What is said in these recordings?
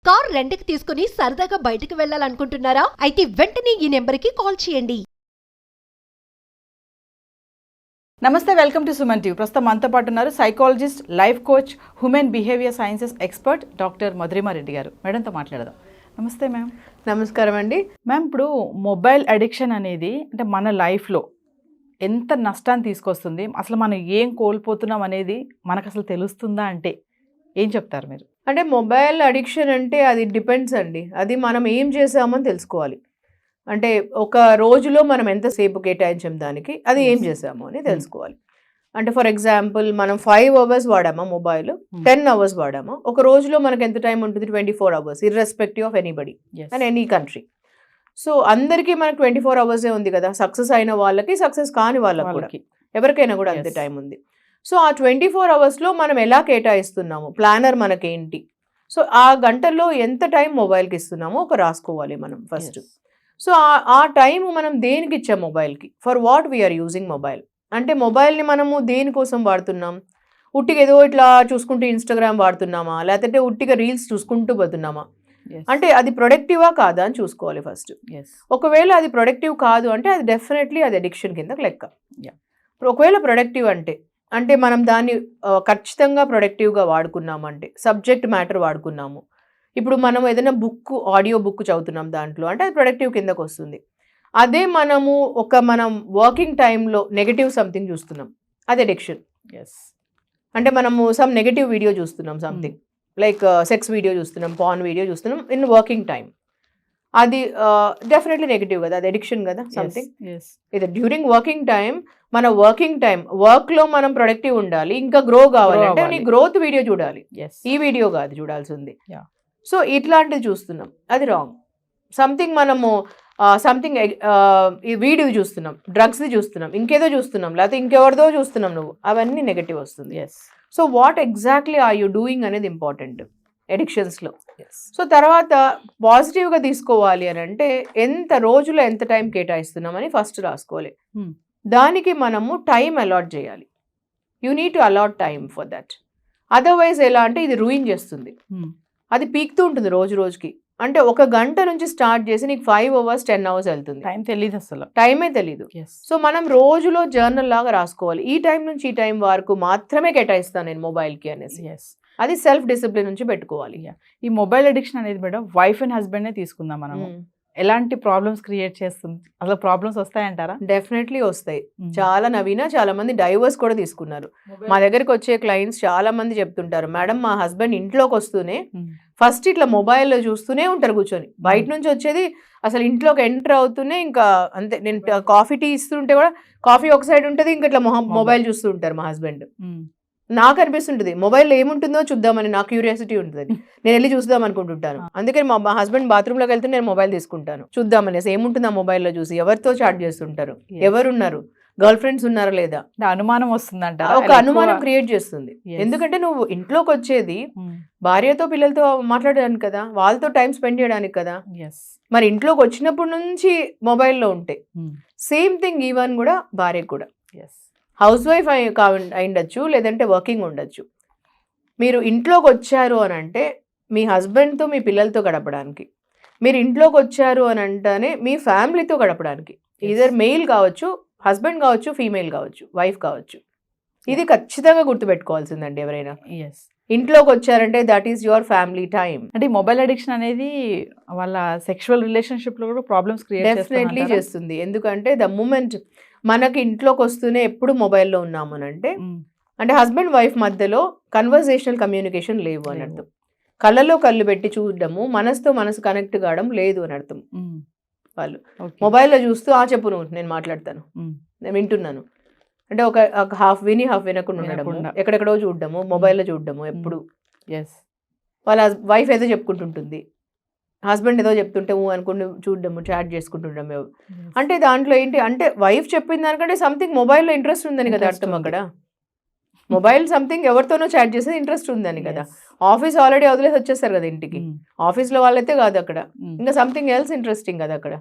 Car రెంట్‌కి తీసుకుని సరదాగా బయటకు వెళ్ళాలనుకుంటున్నారా? అయితే వెంటనే ఈ నెంబర్‌కి కాల్ చేయండి. నమస్తే, వెల్కమ్ టు సుమన్ టీవీ. ప్రస్తుతం మనతో పాటు ఉన్నారు psychologist, life coach, human behaviour sciences expert doctor Madhurima Reddy గారు. మేడంతో మాట్లాడదాం. నమస్తే మ్యామ్. నమస్కారం అండి. మ్యామ్, ఇప్పుడు మొబైల్ అడిక్షన్ అనేది అంటే మన లైఫ్లో ఎంత నష్టాన్ని తీసుకొస్తుంది, అసలు మనం ఏం కోల్పోతున్నాం అనేది మనకు అసలు తెలుస్తుందా అంటే ఏం చెప్తారు మీరు? అంటే మొబైల్ అడిక్షన్ అంటే అది డిపెండ్స్ అండి. అది మనం ఏం చేసామని తెలుసుకోవాలి. అంటే ఒక రోజులో మనం ఎంతసేపు కేటాయించాం దానికి, అది ఏం చేసాము అని తెలుసుకోవాలి. అంటే ఫర్ ఎగ్జాంపుల్ మనం 5 అవర్స్ వాడామా మొబైల్, 10 అవర్స్ వాడామా, ఒక రోజులో మనకు ఎంత టైం ఉంటుంది? 24 hours, irrespective of anybody and any country. So అందరికీ మనకు 24 అవర్సే ఉంది కదా. సక్సెస్ అయిన వాళ్ళకి, సక్సెస్ కాని వాళ్ళకి కూడా, ఎవరికైనా కూడా అంతే టైం ఉంది. సో ఆ 24 అవర్స్లో మనం ఎలా కేటాయిస్తున్నాము, ప్లానర్ మనకేంటి, సో ఆ గంటల్లో ఎంత టైం మొబైల్కి ఇస్తున్నామో ఒక రాసుకోవాలి మనం ఫస్ట్. సో ఆ టైం మనం దేనికి ఇచ్చాం మొబైల్కి, for what we are using mobile. అంటే మొబైల్ని మనము దేనికోసం వాడుతున్నాం? ఉట్టిగా ఏదో ఇట్లా చూసుకుంటూ ఇన్స్టాగ్రామ్ వాడుతున్నామా, లేకపోతే ఉట్టిగా రీల్స్ చూసుకుంటూ పోతున్నామా? అంటే అది ప్రొడక్టివా కాదా అని చూసుకోవాలి ఫస్ట్. ఒకవేళ అది ప్రొడక్టివ్ కాదు అంటే అది డెఫినెట్లీ అది అడిక్షన్ కింద లెక్క. ఒకవేళ ప్రొడక్టివ్ అంటే మనం దాన్ని ఖచ్చితంగా ప్రొడక్టివ్గా వాడుకున్నామంటే, సబ్జెక్ట్ మ్యాటర్ వాడుకున్నాము. ఇప్పుడు మనం ఏదైనా ఆడియో బుక్ చదువుతున్నాం దాంట్లో, అంటే అది ప్రొడక్టివ్ కిందకు వస్తుంది. అదే మనం వర్కింగ్ టైంలో నెగటివ్ సంథింగ్ చూస్తున్నాం, అది అడిక్షన్. అంటే మనము సమ్ నెగటివ్ వీడియో చూస్తున్నాం, సంథింగ్ లైక్ సెక్స్ వీడియో చూస్తున్నాం, పార్న్ వీడియో చూస్తున్నాం ఇన్ వర్కింగ్ టైం, అది డెఫినెట్లీ నెగటివ్ కదా, అది అడిక్షన్ కదా సంథింగ్. ఇది డ్యూరింగ్ వర్కింగ్ టైం, మన వర్కింగ్ టైం వర్క్లో మనం ప్రొడక్టివ్ ఉండాలి, ఇంకా గ్రో కావాలంటే నీ గ్రోత్ వీడియో చూడాలి, ఈ వీడియో కాదు చూడాల్సింది. సో ఇట్లాంటిది చూస్తున్నాం, అది రాంగ్. సంథింగ్ మనము సంథింగ్ ఈ వీడియో చూస్తున్నాం, డ్రగ్స్ది చూస్తున్నాం, ఇంకేదో చూస్తున్నాం, లేకపోతే ఇంకెవరిదో చూస్తున్నాం, నువ్వు అవన్నీ నెగటివ్ వస్తుంది. So what exactly are you doing అనేది ఇంపార్టెంట్ ఎడిక్షన్స్లో. సో తర్వాత పాజిటివ్గా తీసుకోవాలి అని అంటే రోజులో ఎంత టైం కేటాయిస్తున్నామని ఫస్ట్ రాసుకోవాలి. దానికి మనము టైం అలాట్ చేయాలి. You need to allot time for that. Otherwise ఎలా అంటే ఇది రూయిన్ చేస్తుంది, అది పీక్తూ ఉంటుంది రోజు రోజుకి. అంటే 1 గంట నుంచి స్టార్ట్ చేసి నీకు 5 అవర్స్ 10 అవర్స్ వెళ్తుంది, టైం తెలియదు, అసలు టైమే తెలియదు. సో మనం రోజులో జర్నల్ లాగా రాసుకోవాలి, ఈ టైం నుంచి ఈ టైం వరకు మాత్రమే కేటాయిస్తాను నేను మొబైల్కి అనేసి. అది సెల్ఫ్ డిసిప్లిన్ నుంచి పెట్టుకోవాలి. ఈ మొబైల్ అడిక్షన్ అనేది మేడం వైఫ్ అండ్ హస్బెండ్ తీసుకుందాం మనం, ఎలాంటి ప్రాబ్లమ్స్ క్రియేట్ చేస్తుంది, అసలు ప్రాబ్లమ్స్ వస్తాయంటారా? డెఫినెట్లీ వస్తాయి. చాలా చాలా మంది డైవర్స్ కూడా తీసుకున్నారు. మా దగ్గరికి వచ్చే క్లయింట్స్ చాలా మంది చెప్తుంటారు, మేడం మా హస్బెండ్ ఇంట్లోకి వస్తూనే ఫస్ట్ ఇట్లా మొబైల్లో చూస్తూనే ఉంటారు కూర్చొని, బయట నుంచి వచ్చేది అసలు ఇంట్లోకి ఎంటర్ అవుతూనే ఇంకా అంతే. నేను కాఫీ టీ ఇస్తుంటే కూడా కాఫీ ఒక సైడ్ ఉంటుంది, ఇంకా ఇట్లా మొబైల్ చూస్తూ ఉంటారు మా హస్బెండ్. నాకు అనిపిస్తుంటుంది మొబైల్లో ఏముంటుందో చూద్దామని, నాకు క్యూరియాసిటీ ఉంటుంది, నేను వెళ్ళి చూద్దాం అనుకుంటుంటాను. అందుకని మా హస్బెండ్ బాత్రూంలోకి వెళ్తే నేను మొబైల్ తీసుకుంటాను, చూద్దామనేసి ఏముంటుంది ఆ మొబైల్లో చూసి, ఎవరితో చాట్ చేస్తుంటారు, ఎవరున్నారు, గర్ల్ ఫ్రెండ్స్ ఉన్నారా లేదా, అనుమానం వస్తుందంట, ఒక అనుమానం క్రియేట్ చేస్తుంది. ఎందుకంటే నువ్వు ఇంట్లోకి వచ్చేది భార్యతో పిల్లలతో మాట్లాడడానికి కదా, వాళ్ళతో టైం స్పెండ్ చేయడానికి కదా. మరి ఇంట్లోకి వచ్చినప్పటి నుంచి మొబైల్లో ఉంటే సేమ్ థింగ్ ఈవెన్ కూడా భార్యకు కూడా. హౌస్ వైఫ్ అయిండొచ్చు, లేదంటే వర్కింగ్ ఉండొచ్చు. మీరు ఇంట్లోకి వచ్చారు అని అంటే మీ హస్బెండ్తో మీ పిల్లలతో గడపడానికి, మీరు ఇంట్లోకి వచ్చారు అని అంటేనే మీ ఫ్యామిలీతో గడపడానికి, ఈదర్ మెయిల్ కావచ్చు, హస్బెండ్ కావచ్చు, ఫీమేల్ కావచ్చు, వైఫ్ కావచ్చు. ఇది ఖచ్చితంగా గుర్తుపెట్టుకోవాల్సిందండి ఎవరైనా. ఇంట్లోకి వచ్చారంటే that is your family time. అంటే మొబైల్ అడిక్షన్ అనేది వాళ్ళ సెక్షువల్ రిలేషన్షిప్లో కూడా ప్రాబ్లమ్స్ క్రియేట్ డెఫినెట్లీ చేస్తుంది. ఎందుకంటే ద మూమెంట్ మనకి ఇంట్లోకి వస్తూనే ఎప్పుడు మొబైల్లో ఉన్నాము అని అంటే హస్బెండ్ వైఫ్ మధ్యలో కన్వర్జేషనల్ కమ్యూనికేషన్ లేవు అని అర్థం. కళ్ళలో కళ్ళు పెట్టి చూడడము, మనసుతో మనసు కనెక్ట్ కావడం లేదు అని అర్థం. వాళ్ళు మొబైల్లో చూస్తూ చెప్పు నువ్వు, నేను మాట్లాడతాను, నేను వింటున్నాను అంటే ఒక హాఫ్ విని హాఫ్ వినకుండా ఉండడము, ఎక్కడెక్కడో చూడడము, మొబైల్లో చూడడము ఎప్పుడు. వాళ్ళ వైఫ్ ఏదో చెప్పుకుంటుంటుంది, హస్బెండ్ ఏదో చెప్తుంటే అనుకుంటూ చూడడము, చాట్ చేసుకుంటుండము. అంటే దాంట్లో ఏంటి అంటే వైఫ్ చెప్పిన దానికంటే సంథింగ్ మొబైల్లో ఇంట్రెస్ట్ ఉందని కదా అర్థం. అక్కడ మొబైల్ సంథింగ్ ఎవరితోనో చాట్ చేసేది ఇంట్రెస్ట్ ఉందని కదా. ఆఫీస్ ఆల్రెడీ వదిలేసి వచ్చేస్తారు కదా ఇంటికి, ఆఫీస్లో వాళ్ళైతే కాదు అక్కడ, ఇంకా సంథింగ్ ఎల్స్ ఇంట్రెస్టింగ్ కదా అక్కడ.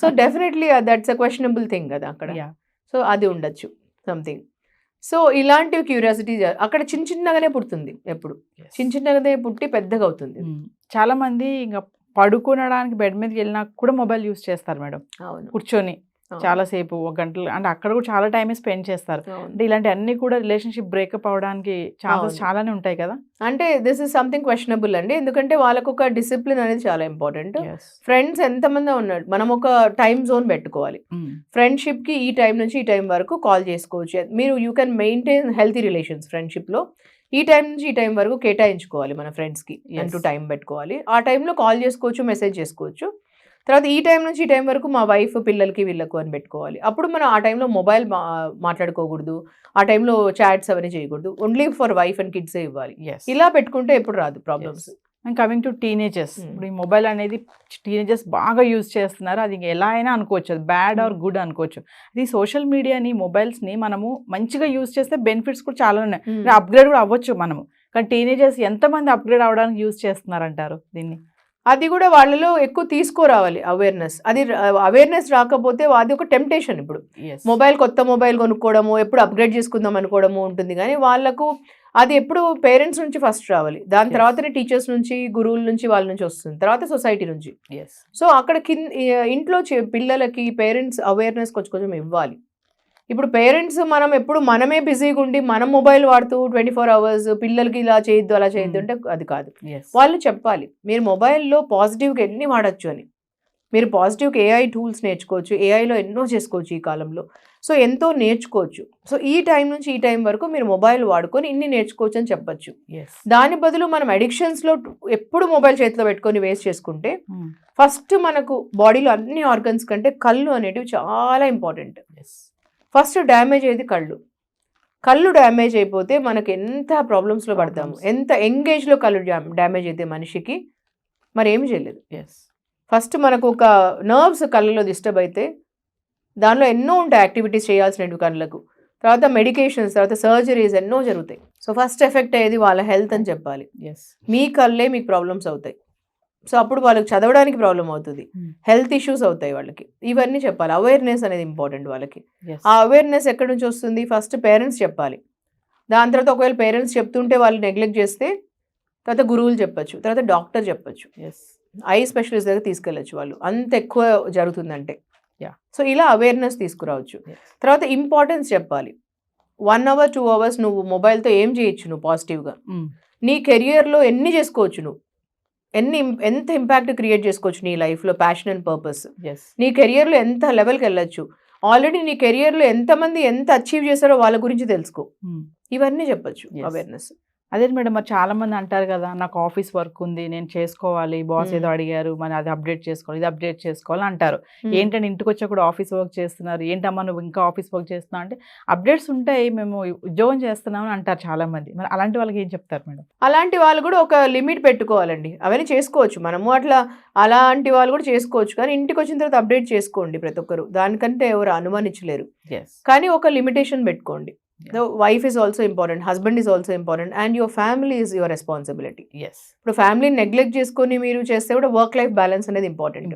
So definitely that's a questionable thing కదా అక్కడ. సో అది ఉండొచ్చు సంథింగ్. సో ఇలాంటివి క్యూరియాసిటీ అక్కడ చిన్న చిన్నగానే పుడుతుంది, ఎప్పుడు చిన్న చిన్నగానే పుట్టి పెద్దగా అవుతుంది. చాలా మంది ఇంకా పడుకోవడానికి బెడ్ మీదకి వెళ్ళినా కూడా మొబైల్ యూస్ చేస్తారు మేడం, అవును, కూర్చొని చాలా సేపు, ఒక గంటలు, అంటే అక్కడ కూడా చాలా టైం స్పెండ్ చేస్తారు. అంటే ఇలాంటి అన్ని కూడా రిలేషన్షిప్ బ్రేకప్ అవడానికి ఛాన్సెస్ చాలానే ఉంటాయి కదా. అంటే దిస్ ఇస్ సంథింగ్ క్వశ్చనబుల్ అండి, ఎందుకంటే వాళ్ళకు ఒక డిసిప్లిన్ అనేది చాలా ఇంపార్టెంట్. ఫ్రెండ్స్ ఎంతమంది ఉన్నాడు, మనం ఒక టైం జోన్ పెట్టుకోవాలి. ఫ్రెండ్షిప్ కి ఈ టైం నుంచి ఈ టైం వరకు కాల్ చేసుకోవచ్చు. మీరు you can maintain healthy relations friendship లో. ఈ టైం నుంచి ఈ టైం వరకు కేటాయించుకోవాలి మన ఫ్రెండ్స్ కి, అంటూ టైం పెట్టుకోవాలి. ఆ టైంలో కాల్ చేసుకోవచ్చు, మెసేజ్ చేసుకోవచ్చు. తర్వాత ఈ టైం నుంచి ఈ టైం వరకు మా వైఫ్ పిల్లలకి వీళ్ళకు అని పెట్టుకోవాలి. అప్పుడు మనం ఆ టైంలో మొబైల్ మాట్లాడుకోకూడదు, ఆ టైంలో చాట్స్ అవన్నీ చేయకూడదు, ఓన్లీ ఫర్ వైఫ్ అండ్ కిడ్సే ఇవ్వాలి. ఇలా పెట్టుకుంటే ఎప్పుడు రాదు problems. And coming to teenagers, ఇప్పుడు ఈ మొబైల్ అనేది టీనేజర్స్ బాగా యూజ్ చేస్తున్నారు. అది ఎలా అయినా అనుకోవచ్చు, అది బ్యాడ్ ఆర్ గుడ్ అనుకోవచ్చు. అది సోషల్ మీడియాని, మొబైల్స్ని మనము మంచిగా యూజ్ చేస్తే బెనిఫిట్స్ కూడా చాలా ఉన్నాయి, అప్గ్రేడ్ కూడా అవ్వచ్చు మనము. కానీ టీనేజర్స్ ఎంతమంది అప్గ్రేడ్ అవ్వడానికి యూజ్ చేస్తున్నారంటారు దీన్ని? అది కూడా వాళ్ళలో ఎక్కువ తీసుకురావాలి అవేర్నెస్. అది అవేర్నెస్ రాకపోతే అది ఒక టెంప్టేషన్. ఇప్పుడు మొబైల్, కొత్త మొబైల్ కొనుక్కోవడము, ఎప్పుడు అప్గ్రేడ్ చేసుకుందాం అనుకోవడము ఉంటుంది, కానీ వాళ్ళకు అది ఎప్పుడు పేరెంట్స్ నుంచి ఫస్ట్ రావాలి, దాని తర్వాతనే టీచర్స్ నుంచి, గురువుల నుంచి, వాళ్ళ నుంచి వస్తుంది, తర్వాత సొసైటీ నుంచి. సో అక్కడ ఇంట్లో పిల్లలకి పేరెంట్స్ అవేర్నెస్ కొంచెం కొంచెం ఇవ్వాలి. ఇప్పుడు పేరెంట్స్ మనం ఎప్పుడు మనమే బిజీగా ఉండి మనం మొబైల్ వాడుతూ 24 hours పిల్లలకి ఇలా చేయొద్దు అలా చేయొద్దు అంటే అది కాదు. వాళ్ళు చెప్పాలి, మీరు మొబైల్లో పాజిటివ్గా ఎన్ని వాడచ్చు అని. మీరు పాజిటివ్గా AI టూల్స్ నేర్చుకోవచ్చు, ఏఐలో ఎన్నో చేసుకోవచ్చు ఈ కాలంలో. సో ఎంతో నేర్చుకోవచ్చు. సో ఈ టైం నుంచి ఈ టైం వరకు మీరు మొబైల్ వాడుకొని ఇన్ని నేర్చుకోవచ్చు అని చెప్పచ్చు. దాని బదులు మనం అడిక్షన్స్లో ఎప్పుడు మొబైల్ చేతిలో పెట్టుకొని వేస్ట్ చేసుకుంటే, ఫస్ట్ మనకు బాడీలో అన్ని ఆర్గన్స్ కంటే కళ్ళు అనేటివి చాలా ఇంపార్టెంట్. ఫస్ట్ డ్యామేజ్ అయ్యేది కళ్ళు. కళ్ళు డ్యామేజ్ అయిపోతే మనకి ఎంత ప్రాబ్లమ్స్లో పడతాము. ఎంత ఎంగేజ్లో కళ్ళు డ్యామేజ్ అయితే మనిషికి మరి ఏమి చేయలేదు. ఫస్ట్ మనకు ఒక నర్వ్స్ కళ్ళలో డిస్టర్బ్ అయితే దానిలో ఎన్నో ఉంటాయి యాక్టివిటీస్ చేయాల్సినవి కళ్ళకు. తర్వాత మెడికేషన్స్, తర్వాత సర్జరీస్ ఎన్నో జరుగుతాయి. సో ఫస్ట్ ఎఫెక్ట్ అయ్యేది వాళ్ళ హెల్త్ అని చెప్పాలి. మీ కళ్ళే మీకు ప్రాబ్లమ్స్ అవుతాయి. సో అప్పుడు వాళ్ళకి చదవడానికి ప్రాబ్లం అవుతుంది, హెల్త్ ఇష్యూస్ అవుతాయి వాళ్ళకి. ఇవన్నీ చెప్పాలి. అవేర్నెస్ అనేది ఇంపార్టెంట్ వాళ్ళకి. ఆ అవేర్నెస్ ఎక్కడి నుంచి వస్తుంది? ఫస్ట్ పేరెంట్స్ చెప్పాలి. దాని తర్వాత ఒకవేళ పేరెంట్స్ చెప్తుంటే వాళ్ళు నెగ్లెక్ట్ చేస్తే తర్వాత గురువులు చెప్పచ్చు, తర్వాత డాక్టర్ చెప్పచ్చు, ఐ స్పెషలిస్ట్ దగ్గర తీసుకెళ్ళచ్చు. వాళ్ళు అంత ఎక్కువ జరుగుతుందంటే. సో ఇలా అవేర్నెస్ తీసుకురావచ్చు. తర్వాత ఇంపార్టెన్స్ చెప్పాలి. 1 hour 2 hours నువ్వు మొబైల్తో ఏం చేయొచ్చు, నువ్వు పాజిటివ్గా నీ కెరియర్లో ఎన్ని చేసుకోవచ్చు, నువ్వు ఎంత ఇంపాక్ట్ క్రియేట్ చేసుకోవచ్చు నీ లైఫ్లో, ప్యాషన్ అండ్ పర్పస్. నీ కెరియర్లో ఎంత లెవెల్కి వెళ్ళచ్చు, ఆల్రెడీ నీ కెరియర్లో ఎంతమంది ఎంత అచీవ్ చేశారో వాళ్ళ గురించి తెలుసుకో. ఇవన్నీ చెప్పచ్చు అవేర్నెస్. అదే మేడం, మరి చాలా మంది అంటారు కదా, నాకు ఆఫీస్ వర్క్ ఉంది, నేను చేసుకోవాలి, బాస్ ఏదో అడిగారు, మరి అది అప్డేట్ చేసుకోవాలి, ఇది అప్డేట్ చేసుకోవాలి అంటారు. ఏంటంటే ఇంటికి వచ్చా కూడా ఆఫీస్ వర్క్ చేస్తున్నారు, ఏంటమ్మా నువ్వు ఇంకా ఆఫీస్ వర్క్ చేస్తున్నావు అంటే, అప్డేట్స్ ఉంటాయి, మేము ఉద్యోగం చేస్తున్నామని అంటారు చాలా మంది. మరి అలాంటి వాళ్ళకి ఏం చెప్తారు మేడం? అలాంటి వాళ్ళు కూడా ఒక లిమిట్ పెట్టుకోవాలండి. అవన్నీ చేసుకోవచ్చు మనము, అలాంటి వాళ్ళు కూడా చేసుకోవచ్చు. కానీ ఇంటికి వచ్చిన తర్వాత అప్డేట్ చేసుకోండి ప్రతి ఒక్కరు, దానికంటే ఎవరు అనుమానించలేరు. కానీ ఒక లిమిటేషన్ పెట్టుకోండి. The wife is also important, husband is also important, and your family is your responsibility. ఇప్పుడు ఫ్యామిలీని నెగ్లెక్ట్ చేసుకొని మీరు చేస్తే కూడా వర్క్ లైఫ్ బ్యాలెన్స్ అనేది ఇంపార్టెంట్.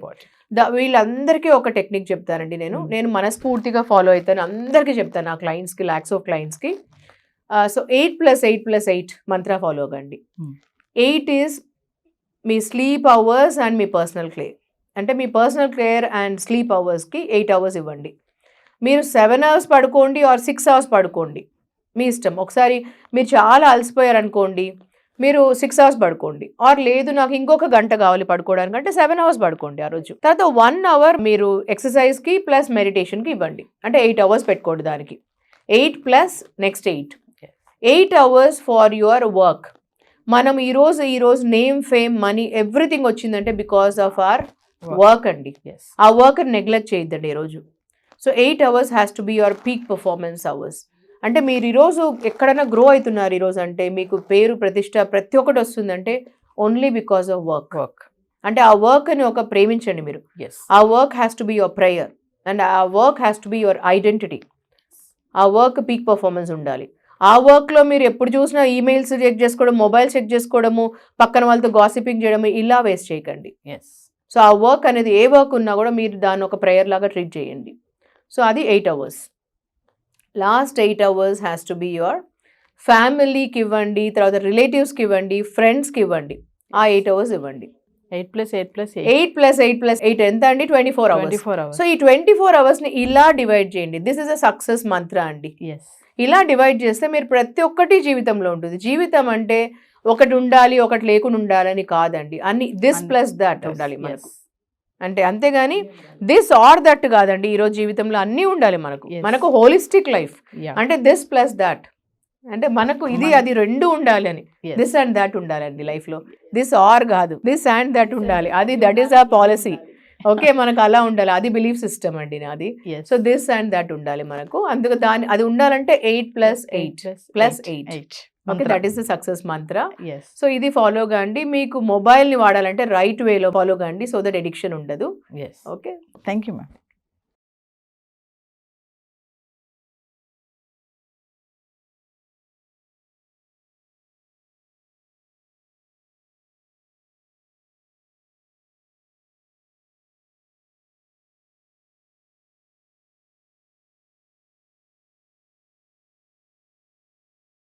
వీళ్ళందరికీ ఒక టెక్నిక్ చెప్తానండి, నేను మనస్ఫూర్తిగా ఫాలో అవుతాను, అందరికీ చెప్తాను, నా క్లయింట్స్కి, ల్యాక్స్ ఆఫ్ క్లయింట్స్కి. సో 8+8+8 మంత్ర ఫాలో అవ్వండి. 8 ఈజ్ మీ స్లీప్ అవర్స్ అండ్ మీ పర్సనల్ కేర్. అంటే మీ పర్సనల్ కేర్ అండ్ స్లీప్ అవర్స్కి 8 hours ఇవ్వండి. మీరు 7 hours పడుకోండి ఆర్ 6 hours పడుకోండి, మీ ఇష్టం. ఒకసారి మీరు చాలా అలసిపోయారు అనుకోండి, మీరు 6 hours పడుకోండి. ఆర్ లేదు నాకు ఇంకొక గంట కావాలి పడుకోవడానికి అంటే 7 hours పడుకోండి ఆ రోజు. తర్వాత 1 hour మీరు ఎక్సర్సైజ్కి ప్లస్ మెడిటేషన్కి ఇవ్వండి. అంటే 8 hours పెట్టుకోండి దానికి. 8 plus next 8 hours for your work. మనం ఈరోజు నేమ్, ఫేమ్, మనీ ఎవ్రీథింగ్ వచ్చిందంటే బికాస్ ఆఫ్ అవర్ వర్క్ అండి. ఆ వర్క్ నెగ్లెక్ట్ చేయొద్దండి ఈరోజు. So 8 hours has to be your peak performance hours. అంటే మీరు ఈరోజు ఎక్కడైనా గ్రో అవుతున్నారు ఈరోజు అంటే, మీకు పేరు, ప్రతిష్ట ప్రతి ఒక్కటి వస్తుందంటే ఓన్లీ బికాస్ ఆఫ్ వర్క్. అంటే ఆ వర్క్ని ఒక ప్రేమించండి మీరు. ఆ work has to be your prayer and ఆ work has to be your identity. ఆ వర్క్ పీక్ పర్ఫార్మెన్స్ ఉండాలి. ఆ వర్క్లో మీరు ఎప్పుడు చూసినా ఈమెయిల్స్ చెక్ చేసుకోవడం, మొబైల్ చెక్ చేసుకోవడము, పక్కన వాళ్ళతో గాసిపింగ్ చేయడము, ఇలా వేస్ట్ చేయకండి. సో ఆ వర్క్ అనేది ఏ వర్క్ ఉన్నా కూడా మీరు దాన్ని ఒక ప్రేయర్ లాగా ట్రీట్ చేయండి. సో అది 8 hours. Last 8 hours has to be your ఫ్యామిలీకి ఇవ్వండి, తర్వాత రిలేటివ్స్కి ఇవ్వండి, ఫ్రెండ్స్కి ఇవ్వండి. ఆ 8 hours ఇవ్వండి. 8+8+8 8+8+8 ఎంత అండి? 24 hours. 24 hours. సో ఈ 24 hours ని ఇలా డివైడ్ చేయండి. దిస్ ఇస్ అ సక్సెస్ మంత్ర అండి. ఎస్ ఇలా డివైడ్ చేస్తే మీరు ప్రతి ఒక్కటి జీవితంలో ఉంటుంది. జీవితం అంటే ఒకటి ఉండాలి, ఒకటి లేకుండా ఉండాలని కాదండి. అన్ని దిస్ ప్లస్ దట్ ఉండాలి మనకు. అంటే అంతేగాని దిస్ ఆర్ దట్ కాదండి. ఈరోజు జీవితంలో అన్నీ ఉండాలి మనకు. Yes. మనకు హోలిస్టిక్ లైఫ్ Yeah. అంటే దిస్ ప్లస్ దట్, అంటే మనకు ఇది అది రెండు ఉండాలి అని. Yes. దిస్ అండ్ దట్ ఉండాలండి లైఫ్ లో. దిస్ ఆర్ కాదు, దిస్ అండ్ దట్ ఉండాలి. అది దట్ ఈస్ ఆ పాలసీ. ఓకే, మనకు అలా ఉండాలి. అది బిలీఫ్ సిస్టమ్ అండి నాది. Yes. So this and that ఉండాలి మనకు. అందుకు అది ఉండాలంటే 8+8+8. Okay, that is the success Mantra. Yes. So ఇది ఫాలో కాండి. మీకు మొబైల్ ని వాడాలంటే రైట్ వేలో ఫాలో కాండి, సో దట్ ఎడిక్షన్ ఉండదు. Yes. Okay. Thank you, ma'am.